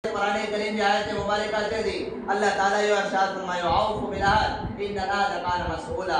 قرآن کریم کی آیت مبارکہ سے دی اللہ تعالیٰ یہ ارشاد فرمائے عوف بالعہد ان العہد کان مسئولا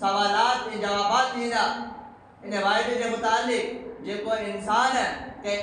سوالات کے جوابات ڈیندا ان وعدے کے متعلق جے کو انسان ہے کہ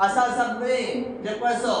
اسا سب میں جے کو سو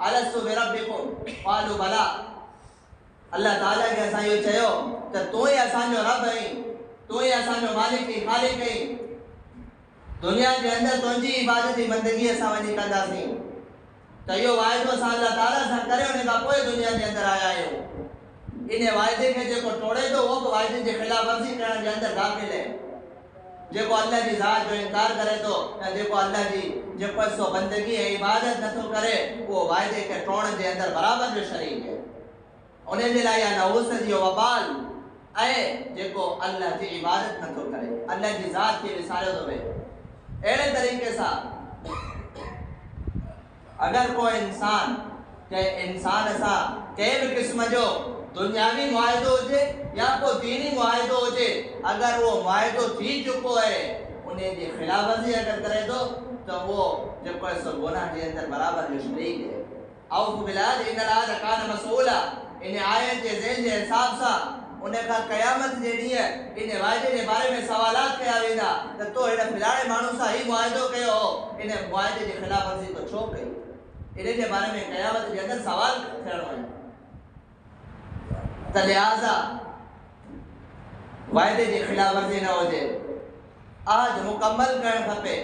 الستو بربکم قالوا بلا اللہ تعالیٰ کے اساں یہ چیو کہ تو ہی اساں جو رب ہے تو ہی اساں جو مالک ہے خالق ہے دنیا کے اندر تنجی عبادت کی بندگی اساں ونی کندا سی تو یہ وعدو اساں اللہ تعالیٰ سے کرے ان کا کوئی دنیا کے اندر آیا ہے ان وعدے کے جو کو توڑے تو وہ وعدے کے خلاف ورزی کرنے کے اندر داخل ہے جے کو اللہ کی ذات جو انکار کرے تو جے کو اللہ کی جو سو بندگی ہے عبادت نہ تو کرے وہ وعدے کے ٹوڑ کے اندر برابر جو شریک ہے انہیں دے لائے نوز جو وبال اے جے کو اللہ کی عبادت نہ تو کرے اللہ کی ذات کی رسالت ہوئے ایڑے طریقے سا اگر کوئی انسان کہ انسان ایسا کئی بھی قسم جو دنیاوی معاہدہ ہوجے یا کوئی دینی معاہدہ ہوجے اگر وہ معاہدہ تھی چکو ہے انہیں دی خلاف ورزی اگر کرے تو وہ جب کوئی سو گناہ کے اندر برابر جو شریک ہے اوف بالعہد ان العہد کان مسئولا انہیں آیت کے ذیل کے حساب سا انہیں کہا قیامت جیڑی ہے انہیں وعدے کے بارے میں سوالات کیا وینا تو انہیں پھلاڑے مانو سا ہی معاہدہ کہو ہو انہیں معاہدے کی خلاف ورزی تو چھوک گئی انہیں کے بارے میں قیامت کے اندر سوال کھڑا ہے تو لہذا وعدے کی خلاف ورزی نہ ہو جائے آج مکمل کرن کھپے